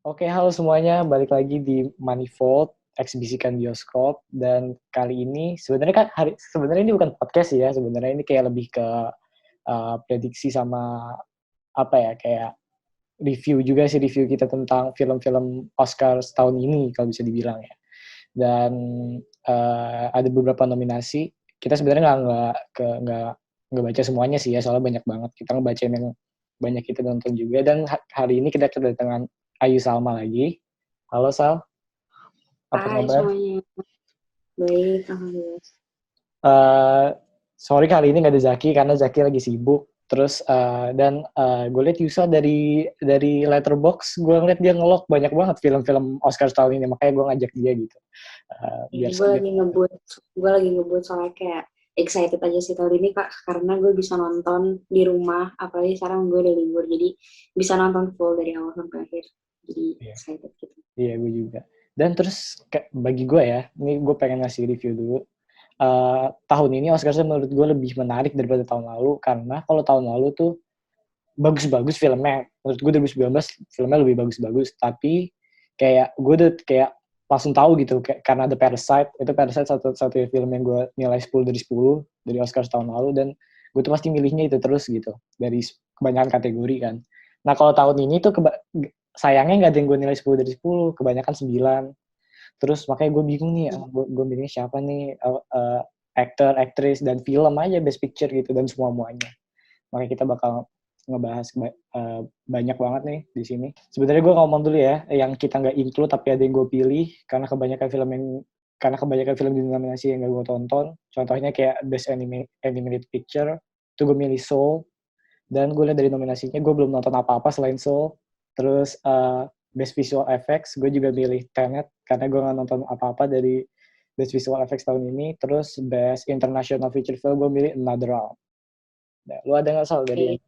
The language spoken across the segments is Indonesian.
Oke, halo semuanya, balik lagi di Manifold, eksibisikan bioskop. Dan kali ini sebenarnya sebenarnya ini bukan podcast ya, sebenarnya ini kayak lebih ke prediksi sama apa ya, kayak review juga sih, review kita tentang film-film Oscar tahun ini kalau bisa dibilang ya. Dan ada beberapa nominasi. Kita sebenarnya nggak baca semuanya sih ya, soalnya banyak banget. Kita ngebacain yang banyak kita nonton juga. Dan hari ini kita kedatangan Ayu Salma lagi. Halo Sal, apa Hai kabar? semuanya, baik, alhamdulillah. Uh, Sorry kali ini nggak ada Zaki karena Zaki lagi sibuk. Terus gue liat Yusa dari Letterbox, gue ngeliat dia ngelok banyak banget film-film Oscar tahun ini, makanya gue ngajak dia gitu. Ya, Biar gue biar lagi ngebut, soalnya kayak excited aja sih tahun ini Kak, karena gue bisa nonton di rumah, apalagi sekarang gue udah libur, jadi bisa nonton full dari awal sampai akhir, jadi Iya, excited gitu. iya gue juga. Dan terus bagi gue ya, ini gue pengen ngasih review dulu. Tahun ini Oscar menurut gue lebih menarik daripada tahun lalu karena kalau tahun lalu tuh bagus-bagus filmnya. Menurut gue 2019 filmnya lebih bagus-bagus, tapi kayak gue udah kayak langsung tahu gitu kayak, karena ada Parasite. Itu Parasite satu film yang gue nilai 10 dari 10 dari Oscar tahun lalu, dan gue tuh pasti milihnya itu terus gitu dari kebanyakan kategori kan. Nah kalau tahun ini tuh sayangnya nggak ada yang gue nilai 10 dari 10, kebanyakan 9. Terus makanya gue bingung nih, gue milihnya siapa nih, aktor, aktris, dan film aja Best Picture gitu, dan semua-muanya. Makanya kita bakal ngebahas banyak banget nih di sini. Sebenarnya gue ngomong dulu ya, yang kita nggak include tapi ada yang gue pilih karena kebanyakan film di nominasi yang gak gue tonton. Contohnya kayak Best Animated Picture, itu gue milih Soul, dan gue lihat dari nominasinya gue belum nonton apa-apa selain Soul. Terus Best Visual Effects gue juga milih Tenet karena gue nggak nonton apa-apa dari Best Visual Effects tahun ini. Terus Best International Feature Film gue milih Another Round. Nah, lu ada nggak Sal dari yang...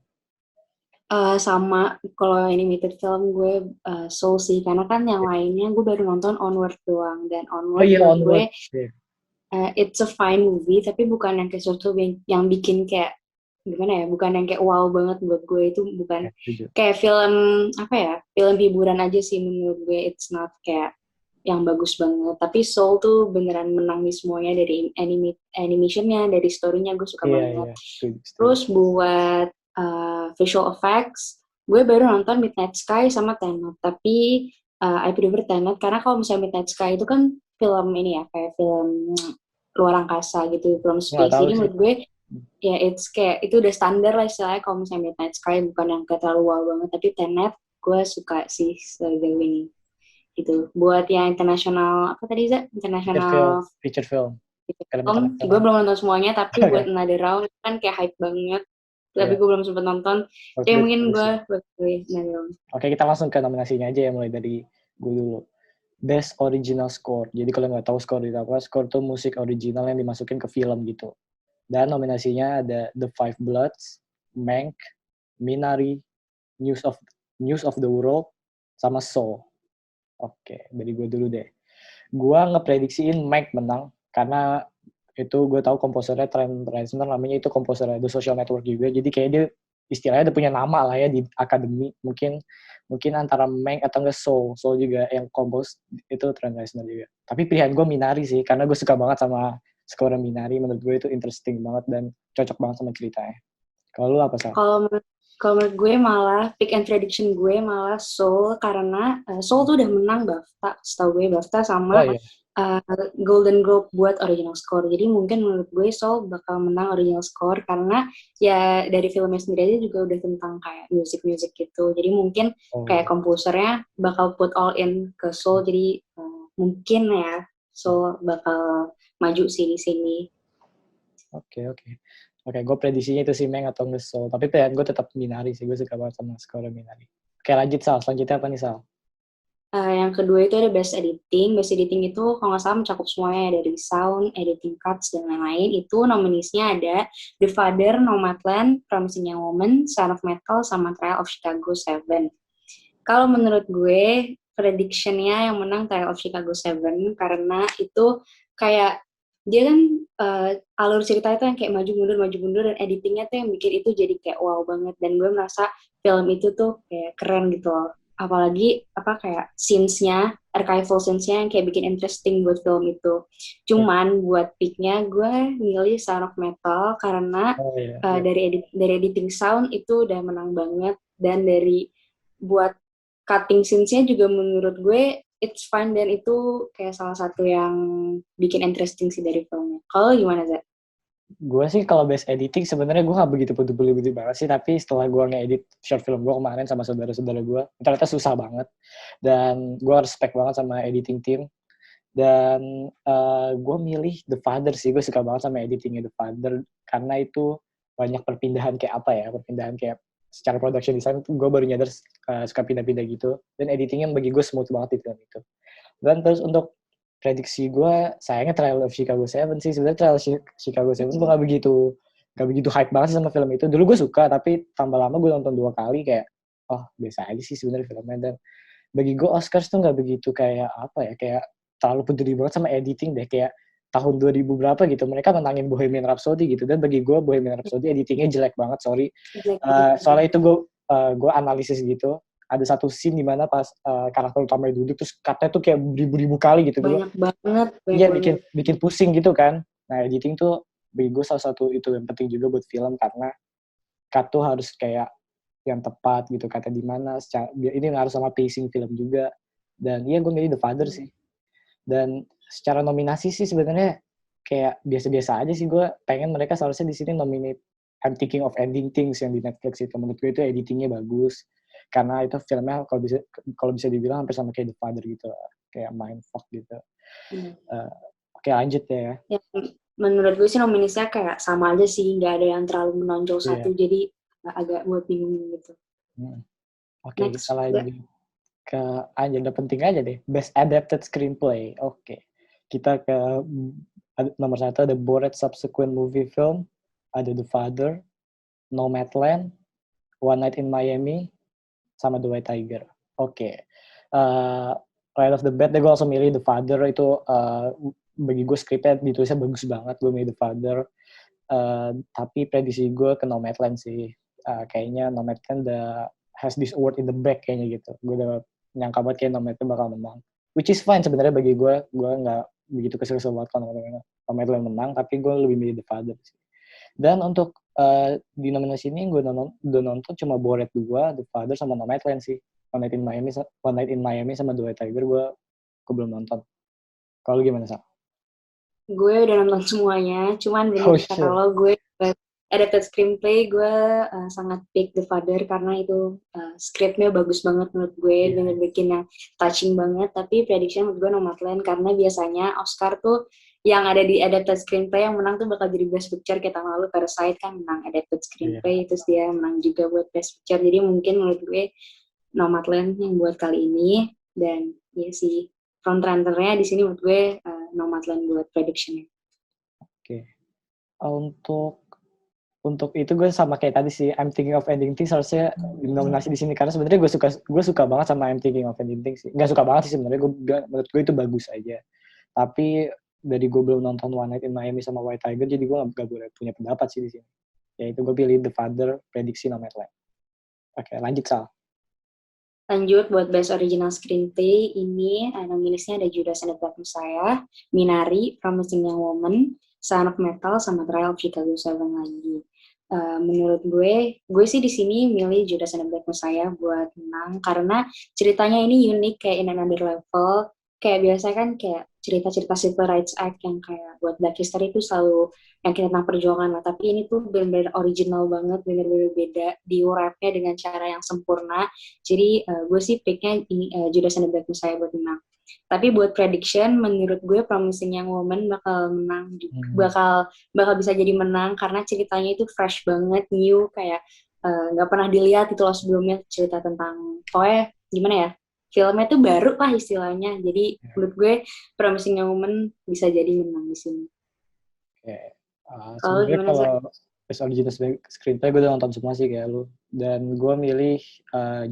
Oke, sama kalau animated film gue Soul sih, karena kan yang lainnya gue baru nonton Onward doang, dan Oh Onward iya, menurut gue Onward. Yeah. it's a fine movie, tapi bukan yang kayak sesuatu yang bikin kayak gimana ya, bukan yang kayak wow banget buat gue. Itu bukan Ya, setuju. kayak film apa ya, film hiburan aja sih menurut gue. It's not kayak yang bagus banget, tapi Soul tuh beneran menang di semuanya, dari animationnya, dari storynya gue suka Iya, banget. iya, setuju, setuju. Terus buat visual effects, gue baru nonton Midnight Sky sama Tenet, tapi I prefer Tenet karena kalau misalnya Midnight Sky itu kan film ini ya, kayak film luar angkasa gitu, film Nggak space. tahu Jadi sih. menurut gue ya it's kayak itu udah standar lah istilahnya kalau misalnya Midnight Sky, bukan yang kayak terlalu wow banget. Tapi Tenet gue suka sih sejauh ini gitu. Buat yang internasional, apa tadi Za? Feature film, Internasional feature film, film film, gue internasional. belum nonton semuanya, tapi buat Oke, Another Round kan kayak hype banget, tapi iya, gue belum sempet nonton. bagus, Jadi bagus, mungkin bagus gue sih. buat Another Round. Oke, kita langsung ke nominasinya aja ya, mulai dari gue dulu. Best Original Score. Jadi kalau nggak tahu score itu apa, score itu musik original yang dimasukin ke film gitu. Dan nominasinya ada The Five Bloods, Mank, Minari, News of News of the World, sama Soul. Oke, dari gue dulu deh. Gue ngeprediksiin Mank menang karena itu gue tahu komposernya Trent Reznor, namanya itu komposernya The Social Network juga, jadi kayak dia istilahnya udah punya nama lah ya di akademi. Mungkin mungkin antara Mank atau enggak Soul juga yang kompos itu Trent Reznor juga, tapi pilihan gue Minari sih karena gue suka banget sama skor Minari. Menurut gue itu interesting banget dan cocok banget sama ceritanya. Kalau lu apa Sal? Kalau menurut gue malah pick and prediction gue malah Soul, karena Soul tuh udah menang BAFTA, setahu gue BAFTA Oh sama iya. uh, Golden Globe buat original score. Jadi mungkin menurut gue Soul bakal menang original score karena ya dari filmnya sendiri aja juga udah tentang kayak music gitu. Jadi mungkin Oh kayak iya. komposernya bakal put all in ke Soul. Jadi mungkin ya Soul bakal maju sih di sini. Oke, oke. Oke, gue prediksinya itu si Meng atau nggak Soul. Tapi pilihan gue tetap Minari sih. Gue suka banget sama skor Minari. Oke, lanjut Sal. Selanjutnya apa nih Sal? Yang kedua itu ada best editing. Best editing itu kalau nggak salah mencakup semuanya ya, dari sound, editing cuts, dan lain-lain. Itu nominisnya ada The Father, Nomadland, Promising Young Woman, Son of Metal, sama Trial of Chicago 7. Kalau menurut gue, predictionnya yang menang Trial of Chicago 7, karena itu kayak dia kan alur cerita itu yang kayak maju mundur, dan editingnya tuh yang bikin itu jadi kayak wow banget. Dan gue merasa film itu tuh kayak keren gitu loh. apalagi apa kayak scenes-nya, archival scenes-nya yang kayak bikin interesting buat film itu. Cuman buat pick-nya gue milih Sound of Metal karena Oh iya, iya. dari editing sound itu udah menang banget, dan dari buat cutting scenes-nya juga menurut gue it's fine, dan itu kayak salah satu yang bikin interesting sih dari filmnya. Kalau gimana, Zak? Gue sih kalau base editing sebenarnya gue gak begitu peduli banget sih, tapi setelah gue ngedit short film gue kemarin sama saudara-saudara gue, ternyata susah banget. Dan gue respect banget sama editing team. Dan gue milih The Father sih, gue suka banget sama editingnya The Father, karena itu banyak perpindahan kayak apa ya, perpindahan kayak secara production design tuh gue baru nyadar suka pindah-pindah gitu. Dan editingnya bagi gue smooth banget di film itu. Dan terus untuk prediksi gue, sayangnya Trial of Chicago 7 sih. Sebenarnya Trial of Chicago 7 gue gak begitu hype banget sih sama film itu. Dulu gue suka, tapi tambah lama gue nonton 2 kali kayak, oh biasa aja sih sebenarnya filmnya. Dan bagi gue Oscars tuh gak begitu kayak apa ya, kayak terlalu peduli banget sama editing deh. Kayak tahun 2000 berapa gitu, mereka menangin Bohemian Rhapsody gitu. Dan bagi gue Bohemian Rhapsody editingnya jelek banget, sorry. Jelek banget juga. Soalnya itu gue analisis gitu, ada satu scene di mana pas karakter utamanya duduk terus katanya tuh kayak beribu-ribu kali gitu gue. Banyak banget, banyak Iya, banget. bikin pusing gitu kan. Nah editing tuh bagi gue salah satu itu yang penting juga buat film, karena cut tuh harus kayak yang tepat gitu, kata di mana ini harus sama pacing film juga. Dan iya gue milih The Father sih. Dan secara nominasi sih sebenarnya kayak biasa-biasa aja sih. Gue pengen mereka seharusnya di sini nominate I'm Thinking of Ending Things yang di Netflix itu. Menurut gue itu editingnya bagus, karena itu filmnya kalau bisa dibilang hampir sama kayak The Father gitu, kayak mindfuck gitu. Oke, lanjut ya. Ya, menurut gue sih nominasinya kayak sama aja sih, nggak ada yang terlalu menonjol Iya. satu, jadi agak buat bingung gitu. Oke, kita Next, lanjut ke agenda penting aja deh. Best Adapted Screenplay. Oke. Kita ke nomor 1 ada Borat Subsequent Movie Film, ada The Father, Nomadland, One Night in Miami, sama The White Tiger. Oke. Right off the bat deh gue langsung milih The Father. Itu bagi gue skripnya ditulisnya bagus banget. Gue milih The Father. Tapi prediksi gue ke Nomadland sih. Kayaknya Nomadland has this award in the back kayaknya gitu. Gue udah nyangka banget kayak Nomadland bakal menang. Which is fine sebenarnya bagi gue. Gue nggak begitu kesel banget kalau Nomadland menang. Tapi gue lebih milih The Father sih. Dan untuk di nominasi ini gue udah nonton cuma Borat 2, The Father, sama Nomadland sih. One Night in Miami sama The White Tiger gue belum nonton. Kalau gimana, Sa? gue udah nonton semuanya, cuman Oh bener kata shit. lo, gue adapted screenplay gue sangat pick The Father karena itu skripnya bagus banget menurut gue, Iya. bener bikin yang touching banget. Tapi prediction menurut gue Nomadland, karena biasanya Oscar tuh yang ada di adapted screenplay yang menang tuh bakal jadi best picture. Kayak tahun lalu Parasite kan menang adapted Iya. screenplay, terus dia menang juga buat best picture. Jadi mungkin menurut gue Nomadland yang buat kali ini. Dan ya sih, frontrunner-nya di sini menurut gue Nomadland buat prediction-nya. Oke. Untuk itu gue sama kayak tadi sih, I'm Thinking of Ending Things harusnya nominasi di sini, karena sebenarnya gue suka banget sama I'm Thinking of Ending Things sih. Nggak suka banget sih sebenarnya, menurut gue itu bagus aja. Tapi dari gue belum nonton One Night in Miami sama White Tiger, jadi gue nggak boleh punya pendapat sih di sini. Yaitu gue pilih The Father, prediksi Nomadland. Oke, lanjut Sal. Lanjut buat Best Original Screenplay, ini nominasinya ada Judas and the Black Messiah, Minari, Promising Young Woman, Sound of Metal, sama Trial of Chicago 7 lagi. Menurut gue sih di sini milih Judas and the Black Messiah buat menang, karena ceritanya ini unik kayak in another level. Kayak biasa kan kayak cerita-cerita civil rights act yang kayak buat Black History itu selalu yang kita tentang perjuangan lah, tapi ini tuh benar-benar original banget, benar-benar beda, diurapnya dengan cara yang sempurna. Jadi gue sih picknya ini Judas and the Black Messiah buat menang. Tapi buat prediction, menurut gue Promising Young Woman bakal menang, bakal bisa jadi menang karena ceritanya itu fresh banget, new, kayak nggak pernah dilihat itu loh sebelumnya, cerita tentang pokoknya gimana ya, filmnya tuh baru lah istilahnya. Jadi menurut gue Promising Young Woman bisa jadi menang di sini. Oke. Kalau Sebenarnya gimana, kalau Zak? Best Original Screenplay gue udah nonton semua sih kayak lu. Dan gue milih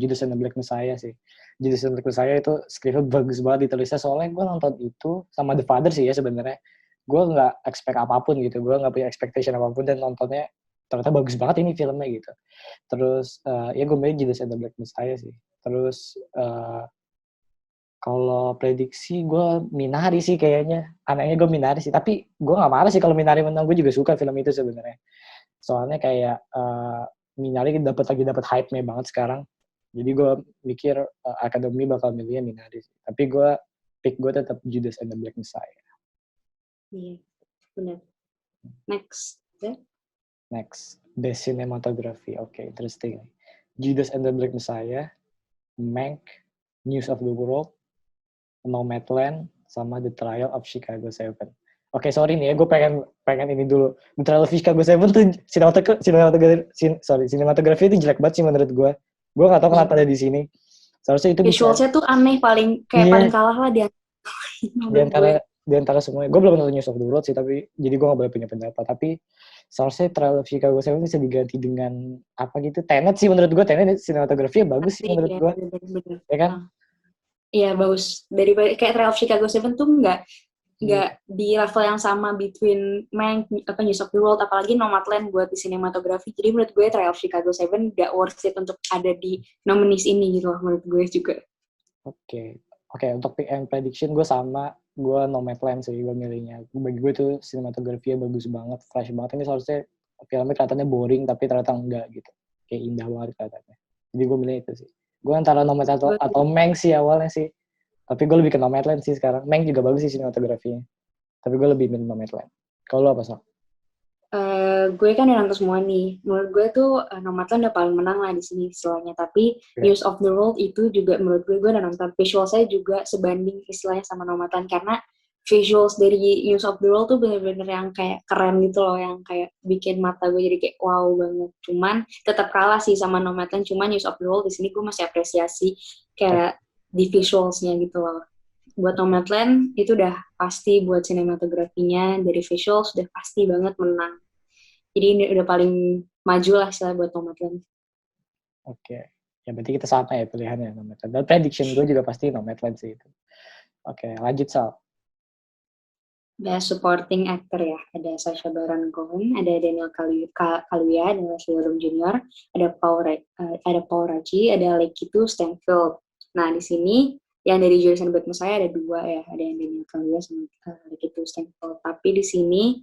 Judas and the Black Messiah sih. Judas and the Black Messiah itu skripnya bagus banget ditulisnya. Soalnya gue nonton itu sama The Father sih ya sebenarnya. Gue nggak expect apapun gitu. Gue nggak punya expectation apapun dan nontonnya ternyata bagus banget ini filmnya gitu. Terus ya gue milih Judas and the Black Messiah sih. Terus kalau prediksi gue Minari sih kayaknya. Anaknya gue Minari sih. Tapi gue gak marah sih kalau Minari menang. Gue juga suka film itu sebenarnya. Soalnya kayak Minari lagi dapat hype-nya banget sekarang. Jadi gue mikir Akademi bakal milihnya Minari sih. Tapi pick gue tetap Judas and the Black Messiah. Iya, benar. Next. Okay. Next, Best Cinematography. Oke, interesting. Judas and the Black Messiah, Mank, News of the World, Nomadland, sama The Trial of Chicago 7. Oke, sorry nih ya, gue pengen ini dulu. The Trial of Chicago 7 tuh sinematografi itu jelek banget sih menurut gue. Gue gak tahu kenapa ada di sini. Seharusnya itu bisa. Visualsnya tuh aneh, paling kalah lah dia. Di antara semuanya. Gue belum nonton News of the World sih, tapi jadi gue gak boleh punya pendapat. Tapi seharusnya Trial of Chicago 7 bisa diganti dengan apa gitu. Tenet sih menurut gue. Tenet sinematografinya bagus sih menurut gue. Ya kan? Iya, bagus. Daripada kayak Trial of Chicago 7 tuh nggak di level yang sama between Mank, News of the World, apalagi Nomadland buat di sinematografi. Jadi menurut gue Trial of Chicago 7 nggak worth it untuk ada di nominees ini gitu loh, menurut gue juga. Oke, untuk pick and prediction gue sama, gue Nomadland sih gue milihnya. Bagi gue tuh sinematografinya bagus banget, fresh banget. Ini seharusnya filmnya kelihatannya boring, tapi ternyata enggak gitu. Kayak indah banget kelihatannya. Jadi gue milih itu sih. Gue antara Nomadland atau Mank sih awalnya sih. Tapi gue lebih ke Nomadland sih sekarang. Mank juga bagus sih sinematografinya. Tapi gue lebih milih Nomadland. Kalau lo apa, Sal? Gue kan udah nonton semua nih. Menurut gue tuh Nomadland udah paling menang lah di sini istilahnya. Tapi News of the World itu juga menurut gue udah nonton. Visual saya juga sebanding istilahnya sama Nomadland. Karena visuals dari News of the World tuh bener-bener yang kayak keren gitu loh. Yang kayak bikin mata gue jadi kayak wow banget. Cuman tetap kalah sih sama Nomadland. Cuman News of the World di sini gue masih apresiasi kayak di visualsnya gitu loh. Buat Nomadland itu udah pasti buat sinematografinya, dari visual sudah pasti banget menang. Jadi ini udah paling maju lah sih buat Nomadland. Oke. Ya berarti kita sama ya pilihannya Nomadland. Dan prediction gue juga pasti Nomadland sih itu. Oke, lanjut Sal. Best Supporting Actor ya, ada Sacha Baron Cohen, ada Daniel Kaluuya, ada Leslie Odom Jr., ada Paul Raci, ada Lakeith Stanfield. Nah di sini yang dari Judas and the Black Messiah ada dua ya, ada yang Daniel Kaluuya sama Lakeith Stanfield. Tapi di sini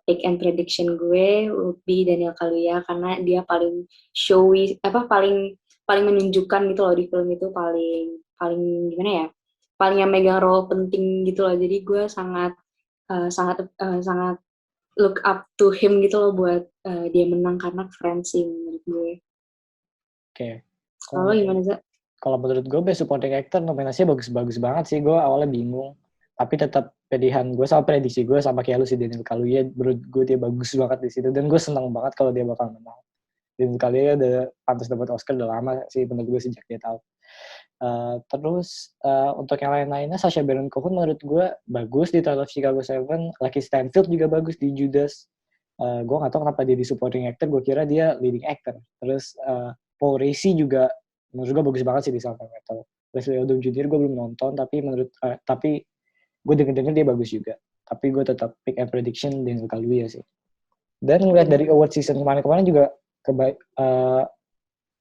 pick and prediction gue would be Daniel Kaluuya karena dia paling showy, paling menunjukkan gitu loh di film itu, paling gimana ya? Paling yang megang role penting gitu loh. Jadi gue sangat look up to him gitu loh buat dia menang karena keren sih menurut gue. Oke. Kalau gimana Zak? Kalau menurut gue Best Supporting Actor nominasinya bagus-bagus banget sih. Gue awalnya bingung. Tapi tetap pilihan gue sama prediksi gue sama kayak lu si Daniel Kaluuya. Menurut gue dia bagus banget di situ. Dan gue senang banget kalau dia bakal menang. Daniel Kaluuya udah pantas dapat Oscar udah lama sih menurut gue sejak dia tahu. Terus untuk yang lain-lainnya Sacha Baron Cohen menurut gue bagus di Trial of Chicago 7. Lakeith Stanfield juga bagus di Judas. Gue gak tahu kenapa dia di supporting actor. Gue kira dia leading actor. Terus Paul Raci juga menurut gue bagus banget sih di Sound of Metal. Leslie Odom Jr. gue belum nonton tapi gue denger dia bagus juga. Tapi gue tetap pick and prediction Daniel Kaluuya sih. Dan ngeliat dari award season kemarin juga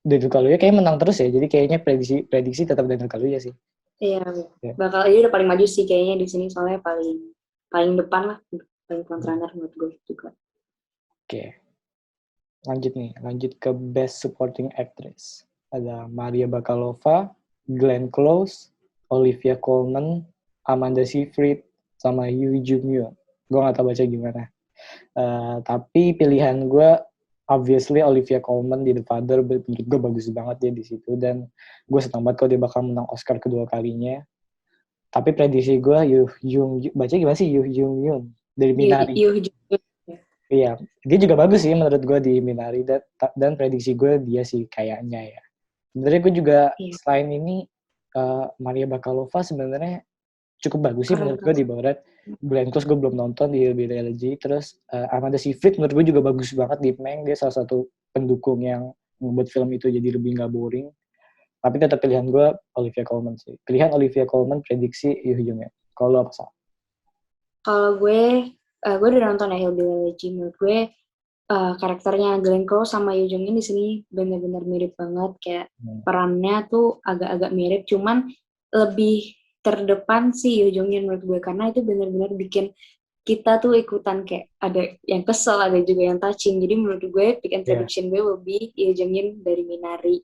Daniel Kaluuya kayaknya menang terus ya. Jadi kayaknya prediksi tetap Daniel Kaluuya sih. Iya. Bakal dia udah paling maju sih kayaknya di sini soalnya paling depan lah, paling front runner menurut gue juga. Oke. Lanjut ke Best Supporting Actress. Ada Maria Bakalova, Glenn Close, Olivia Colman, Amanda Seyfried, sama Yoo Jung Yoon. Gue gak tau baca gimana. Tapi pilihan gue obviously Olivia Colman di The Father, menurut gue bagus banget dia di situ dan gue senang banget kalau dia bakal menang Oscar kedua kalinya. Tapi prediksi gue baca gimana sih Yoo Jung Yoon dari Minari. Iya, dia juga bagus sih menurut gue di Minari dan prediksi gue dia sih kayaknya ya. Sebenarnya gue juga selain ini Maria Bakalova sebenarnya cukup bagus sih menurut gue di Borat. Glenn Close gue belum nonton di Biology. Terus Amanda Seyfried menurut gue juga bagus banget di Mank. Dia salah satu pendukung yang membuat film itu jadi lebih gak boring. Tapi tetap pilihan gue Olivia Colman sih. Pilihan Olivia Colman prediksi Yoo Jung Yoon. Kalau apa sih? Kalau gue udah nonton ya Hillbilly Elegy. Menurut gue karakternya Glenn Close sama Yoo Jung In di sini benar-benar mirip banget, kayak Hmm. perannya tuh agak-agak mirip, cuman lebih terdepan sih Yoo Jung In menurut gue, karena itu benar-benar bikin kita tuh ikutan, kayak ada yang kesel, ada juga yang touching. Jadi menurut gue pick Ya, introduction gue will be Yoo Jung In dari Minari,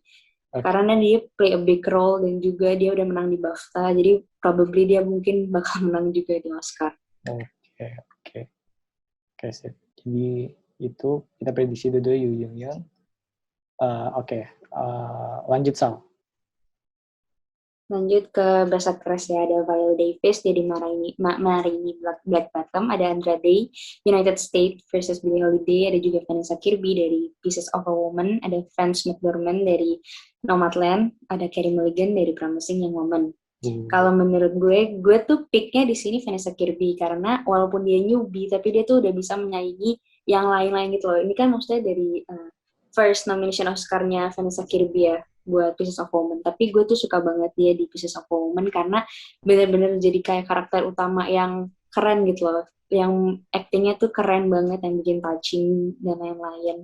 oke, karena dia play a big role dan juga dia udah menang di BAFTA, jadi probably dia mungkin bakal menang juga di Oscar. oke, oke, oke sih. Jadi itu kita prediksi dulu Yu Jung Young. Oke, lanjut Sal. Lanjut ke Best Actress ya, ada Viola Davis jadi Marini Black Bottom, ada Andra Day United States versus Billie Holiday, ada juga Vanessa Kirby dari Pieces of a Woman, ada Frances McDormand dari Nomadland, ada Carey Mulligan dari Promising Young Woman. Kalau menurut gue tuh picknya di sini Vanessa Kirby, karena walaupun dia newbie tapi dia tuh udah bisa menyaingi yang lain-lain gitu loh. Ini kan maksudnya dari first nomination Oscar-nya Vanessa Kirby ya buat Pieces of Woman. Tapi gue tuh suka banget dia di Pieces of Woman karena bener-bener jadi kayak karakter utama yang keren gitu loh. Yang actingnya tuh keren banget, yang bikin touching dan lain-lain.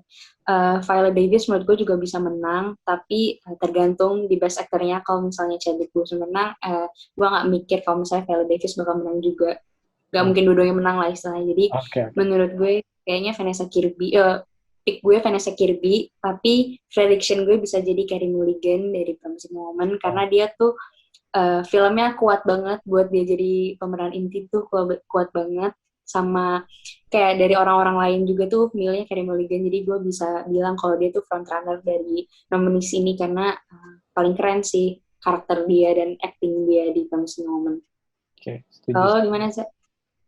Viola Davis menurut gue juga bisa menang, tapi tergantung di Best Actor-nya. Kalau misalnya Chadwick Boseman menang, gue nggak mikir kalau misalnya Viola Davis bakal menang juga. Gak mungkin dua-duanya menang lah istilahnya. Jadi Oke, oke. menurut gue kayaknya Vanessa Kirby, pick gue Vanessa Kirby, tapi prediction gue bisa jadi Carey Mulligan dari Promising Woman, karena dia tuh filmnya kuat banget buat dia jadi pemeran inti tuh kuat banget, sama kayak dari orang-orang lain juga tuh milihnya Carey Mulligan, jadi gue bisa bilang kalau dia tuh front runner dari nominasi ini karena paling keren sih karakter dia dan acting dia di Promising Woman. Oke, setuju. Kalau gimana sih?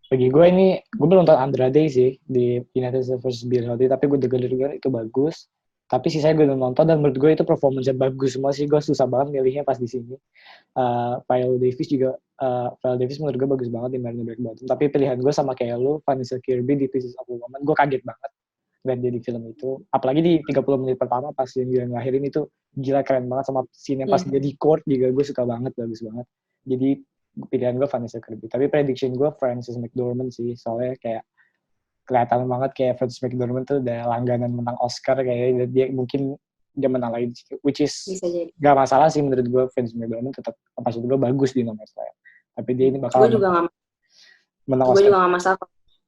Bagi gue ini, gue belum nonton Andrade sih di United States vs. Billie Holiday, tapi gue denger itu bagus. Tapi sisanya gue udah nonton dan menurut gue itu performance-nya bagus semua sih. Gue susah banget milihnya pas di sini. Viola Davis juga, Viola Davis menurut gue bagus banget di Marina Black Bottom. Tapi pilihan gue sama kayak lu, Vanessa Kirby di Pieces of a Woman. Gue kaget banget lihat dia di film itu. Apalagi di 30 menit pertama pas yang dia ngelahirin itu gila keren banget, sama scene yang pas Yeah. dia di court juga gue suka banget, bagus banget. Jadi pilihan gue Vanessa Kirby. Tapi prediction gue Frances McDormand sih, soalnya kayak kelihatan banget kayak Frances McDormand tuh udah langganan menang Oscar, kayak dia mungkin dia menang lagi, which is Bisa jadi. gak masalah sih menurut gue. Frances McDormand tetap pas gue bagus di nomor saya, tapi dia ini Gue bakal juga menang, nggak menang gue Oscar. juga gak masalah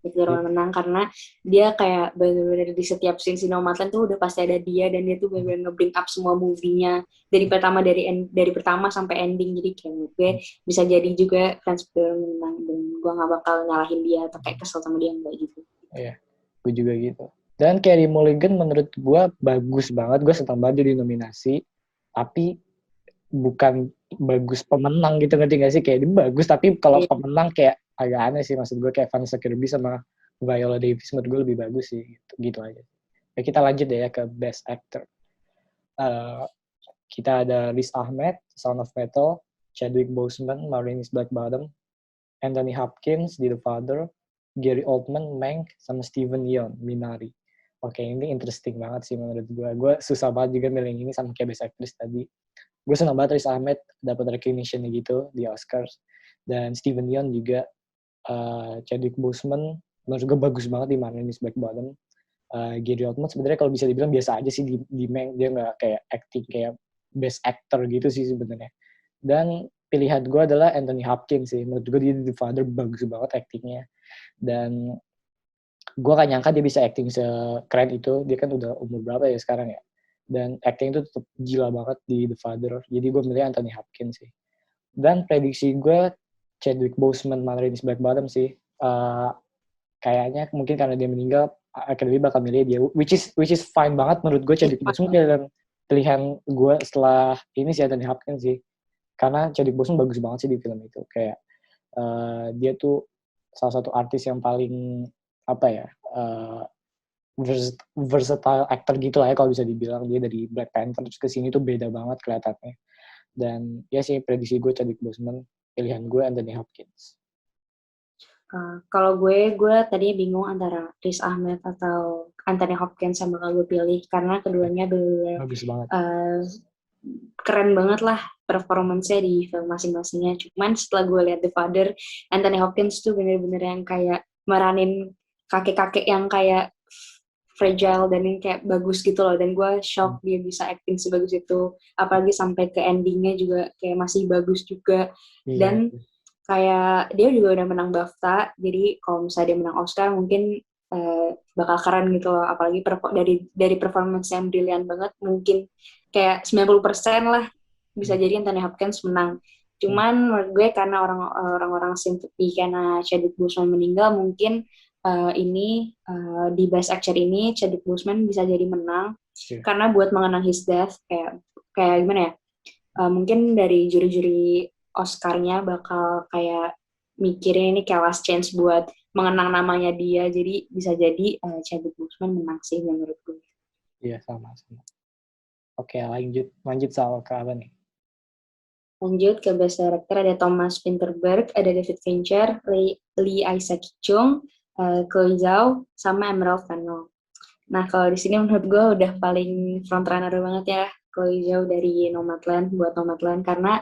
kalau menang, karena dia kayak bener-bener di setiap scene Nomadland tuh udah pasti ada dia, dan dia tuh bener-bener nge-bring up semua movie-nya dari pertama sampai ending. Jadi kayak gue bisa jadi juga fans menang, dan gue gak bakal nyalahin dia atau kayak kesel sama dia, enggak gitu. Iya, gue juga gitu. Dan Carey Mulligan menurut gue bagus banget, gue senang banget dia dinominasi, tapi bukan bagus pemenang gitu, ngerti gak sih? Kayak dia bagus, tapi kalau pemenang kayak agak aneh sih. Maksud gue kayak Vanessa Kirby sama Viola Davis menurut gue lebih bagus sih, gitu aja. Ya, kita lanjut deh ya ke Best Actor. Kita ada Riz Ahmed, Sound of Metal, Chadwick Boseman, Marines Black Bottom, Anthony Hopkins di The Father, Gary Oldman, Mank, sama Steven Yeun, Minari. Oke, ini interesting banget sih menurut gue. Gue susah banget juga milih ini sama kayak Best Actress tadi. Gue senang banget Riz Ahmed dapat recognition gitu di Oscars. Dan Steven Yeun juga, Chadwick Boseman, menurut gue bagus banget di Marines Black Bottom. Gary Oldman sebenarnya kalau bisa dibilang biasa aja sih di Mank, dia nggak kayak acting kayak best actor gitu sih sebenarnya. Dan pilihan gue adalah Anthony Hopkins sih. Menurut gue dia di The Father bagus banget actingnya. Dan gue gak nyangka dia bisa acting sekeren itu. Dia kan udah umur berapa ya sekarang ya. Dan acting itu tetap gila banget di The Father. Jadi gue milih Anthony Hopkins sih. Dan prediksi gue Chadwick Boseman, Marines Black Bottom sih. Kayaknya mungkin karena dia meninggal, Academy bakal milih dia, which is fine banget menurut gue. Chadwick Boseman pilihan gue setelah ini sih Anthony Hopkins sih, karena Chadwick Boseman bagus banget sih di film itu. Kayak dia tuh salah satu artis yang paling apa ya, versatile actor gitu lah ya kalau bisa dibilang. Dia dari Black Panther terus ke sini tuh beda banget kelihatannya. Dan ya sih prediksi gue Chadwick Boseman, pilihan gue Anthony Hopkins. Kalau gue tadinya bingung antara Riz Ahmed atau Anthony Hopkins yang bakal gue pilih, karena keduanya bagus banget. Keren banget lah performance-nya di film masing-masingnya. Cuman setelah gue lihat The Father, Anthony Hopkins tuh bener-bener yang kayak meranin kakek-kakek yang kayak fragile dan ini kayak bagus gitu loh, dan gue shock dia bisa acting sebagus itu, apalagi sampai ke endingnya juga kayak masih bagus juga. Iya. Dan kayak dia juga udah menang BAFTA, jadi kalau misalnya dia menang Oscar mungkin bakal keren gitu loh, apalagi dari performance yang brilian banget, mungkin kayak 90% lah bisa jadi Anthony Hopkins menang. Cuman menurut gue karena orang-orang simpati karena Chadwick Boseman meninggal, mungkin ini di Best Actor ini Chadwick Boseman bisa jadi menang karena buat mengenang his death, kayak gimana ya, mungkin dari juri-juri Oscar-nya bakal kayak mikirin ini kayak last chance buat mengenang namanya dia, jadi bisa jadi Chadwick Boseman menang sih menurut gue. Iya, sama. Oke, lanjut soal ke apa nih? Lanjut ke Best Director, ada Thomas Vinterberg, ada David Fincher, Lee Isaac Chung, Chloe Zhao, sama Emerald Fennell. Nah, kalau di sini menurut gue udah paling frontrunner banget ya, Chloe Zhao dari Nomadland, buat Nomadland, karena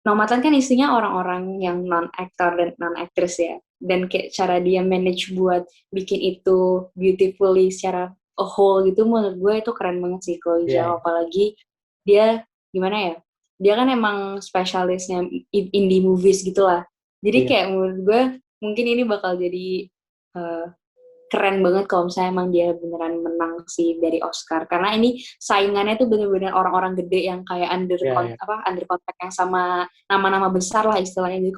Nomadland kan isinya orang-orang yang non-actor dan non-actress ya, dan kayak cara dia manage buat bikin itu beautifully secara a whole gitu, menurut gue itu keren banget sih Chloe Iya. Zhao, apalagi dia gimana ya, dia kan emang spesialisnya indie movies gitu lah, jadi Iya. kayak menurut gue mungkin ini bakal jadi keren banget kalau misalnya emang dia beneran menang sih dari Oscar, karena ini saingannya tuh bener-bener orang-orang gede yang kayak under Iya. under contract yang sama nama-nama besar lah istilahnya. Jadi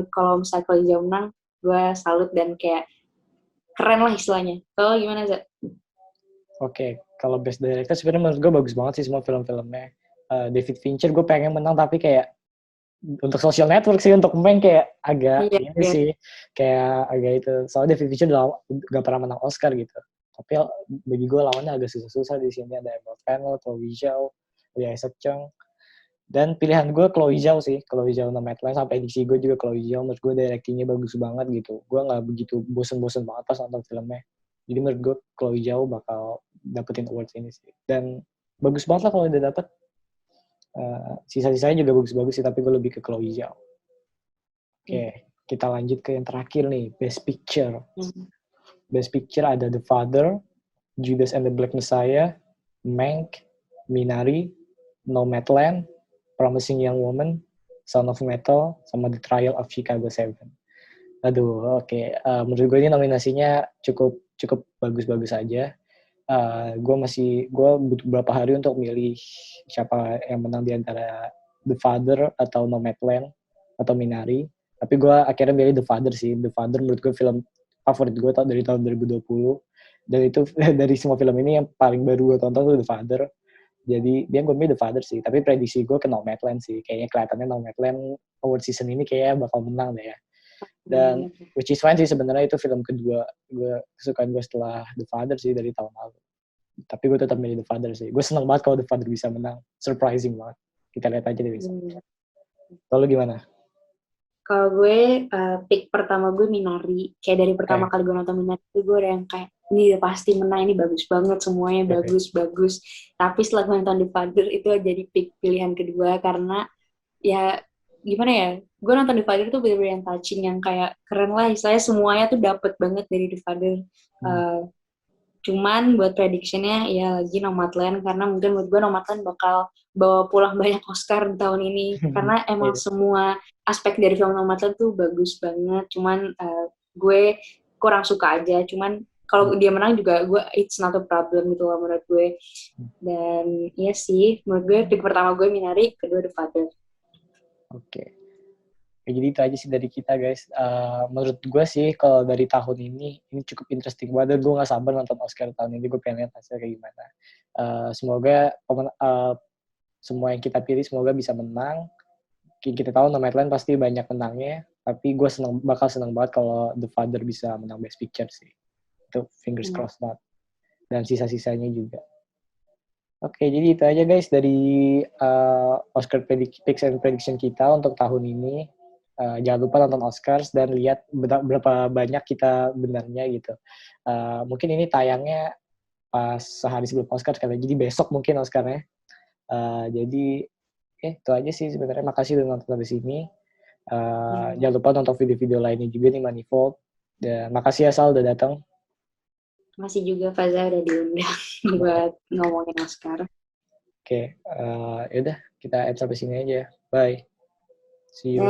kalau misalnya kalau dia menang, gue salut dan kayak keren lah istilahnya. Kalau gimana Zat? Oke, kalau Best Director sebenarnya menurut gue bagus banget sih semua film-filmnya. David Fincher gue pengen menang, tapi kayak untuk Social Network sih, untuk main kayak agak Iya, ini iya. sih, kayak agak itu. Soalnya David Fincher udah gak pernah menang Oscar gitu. Tapi bagi gue lawannya agak susah-susah di sini. Ada Emerald Fennell, Chloe Zhao, Lee Isaac Chung. Dan pilihan gue Chloe Zhao sih. Chloe Zhao Nomadland, sampai edisi gue juga Chloe Zhao. Menurut gue directingnya bagus banget gitu. Gue gak begitu bosen-bosen banget pas nonton filmnya. Jadi menurut gue Chloe Zhao bakal dapetin awards ini sih. Dan bagus banget lah kalau udah dapet. Sisa-sisanya juga bagus-bagus sih, tapi gue lebih ke Chloe Zhao. Oke, kita lanjut ke yang terakhir nih, Best Picture. Best Picture ada The Father, Judas and the Black Messiah, Mank, Minari, Nomadland, Promising Young Woman, Sound of Metal, sama The Trial of Chicago 7. Aduh, oke. Menurut gue ini nominasinya cukup bagus-bagus aja. Gue butuh beberapa hari untuk milih siapa yang menang di antara The Father atau Nomadland atau Minari. Tapi gue akhirnya milih The Father sih. The Father menurut gue film favorit gue dari tahun 2020. Dan itu dari semua film ini yang paling baru gue tonton tuh The Father. Jadi dia gue milih The Father sih. Tapi prediksi gue ke Nomadland sih. Kayaknya kelihatannya Nomadland award season ini kayaknya bakal menang deh ya. Dan which is fine sih, sebenarnya itu film kedua kesukaan gue setelah The Father sih dari tahun lalu. Tapi gue tetap milih The Father sih. Gue seneng banget kalau The Father bisa menang. Surprising banget. Kita lihat aja deh bisa. Kalau gimana? Kalau gue, pick pertama gue Minari. Kayak dari pertama kali gue nonton Minari, gue udah yang kayak, ini udah pasti menang, ini bagus banget, semuanya bagus. Tapi setelah gue nonton The Father, itu jadi pick pilihan kedua, karena ya gimana ya, gue nonton The Father tuh bener-bener yang touching, yang kayak keren lah, istilahnya semuanya tuh dapet banget dari The Father. Cuman buat predictionnya ya lagi Nomadland, karena mungkin menurut gue Nomadland bakal bawa pulang banyak Oscar di tahun ini, karena emang semua aspek dari film Nomadland tuh bagus banget. Cuman gue kurang suka aja. Cuman kalau dia menang juga gue it's not a problem gitu loh menurut gue. Dan iya sih, menurut gue pick pertama gue Minari, kedua The Father. Oke. Ya, jadi itu aja sih dari kita guys. Menurut gue sih kalau dari tahun ini cukup interesting banget. Gue gak sabar nonton Oscar tahun ini. Gue pengen lihat hasilnya kayak gimana. Semoga semua yang kita pilih semoga bisa menang. Kita tahu Nomadland pasti banyak menangnya. Tapi gue bakal seneng banget kalau The Father bisa menang Best Picture sih. Itu fingers crossed banget. Dan sisa-sisanya juga. Oke, jadi itu aja guys dari Oscar Picks and Prediction kita untuk tahun ini. Jangan lupa nonton Oscars dan lihat berapa banyak kita benarnya gitu. Mungkin ini tayangnya pas sehari sebelum Oscars kali, jadi besok mungkin Oscarnya. Jadi itu aja sih sebenarnya. Makasih udah nonton sampai sini. Jangan lupa nonton video-video lainnya juga nih Manifold. Dan makasih ya Sal udah datang. Masih juga Faza udah diundang buat ngomongin Oscar. Oke, yaudah kita end sampai sini aja. Bye. See you.